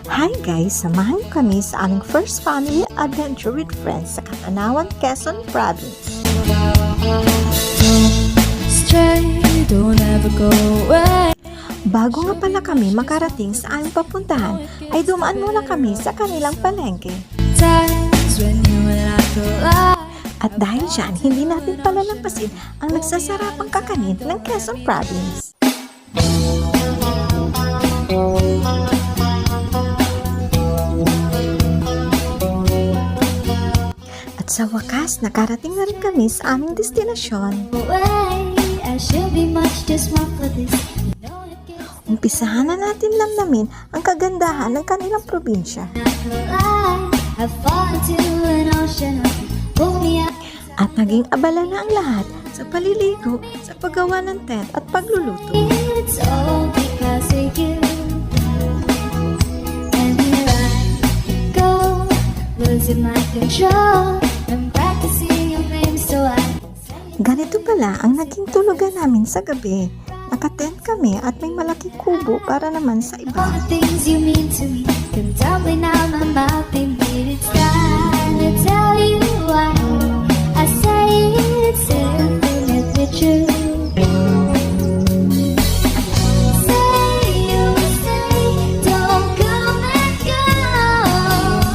Hi guys! Samahan niyo kami sa aming first family adventure with friends sa Katanawan, Quezon Province. Stray, don't ever go away. Bago nga pala kami makarating sa aming papuntahan, ay dumaan muna kami sa kanilang palengke. Times when you and I collide. At dahil dyan, hindi natin palalampasin ang nagsasarapang kakanin ng Quezon Province. At sa wakas, nakarating na rin kami sa aming destinasyon. I should be much too smart for this. Umpisahan na natin lamnamin ang kagandahan ng kanilang probinsya. I've fallen to an ocean of pull me up. At naging abala na ang lahat sa paliligo, sa paggawa ng tent at pagluluto. It's all because of you. And here I go, losing my control. I'm practicing your name so I Ganito pala ang naging tulugan namin sa gabi. Nakatent kami at may malaking kubo para naman sa all iba. the things you mean to me come tumbling out my mouth and beat. It's time to tell you why I say it's infinitely true. Say you say don't come and go.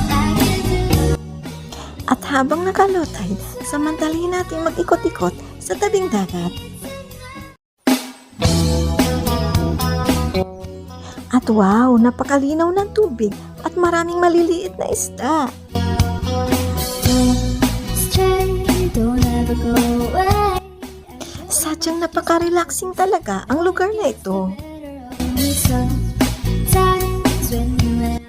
I can do. At habang nakalotay, samantalahin natin mag-ikot-ikot sa tabing dagat. At wow, napakalinaw ng tubig at maraming maliliit na isda. Stray, don't ever go away. Sadyang napaka-relaxing talaga ang lugar na ito. Sometimes when you and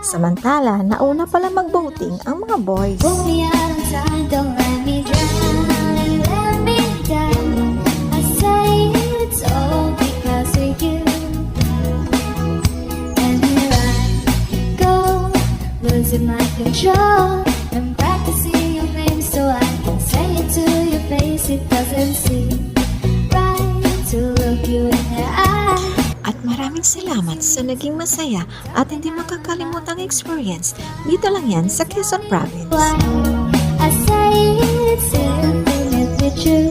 Samantala, nauna pala mag-boating ang mga boys. pull me out of time, don't let me drown, let me down. I say it's all because of you. And here I go, losing my control. I'm practicing your name so I can say it to your face. It doesn't seem right to look you in the eye. At maraming salamat sa naging masaya at hindi makakalimutang experience. Dito lang yan sa Quezon Province. Why I say it's infinitely true.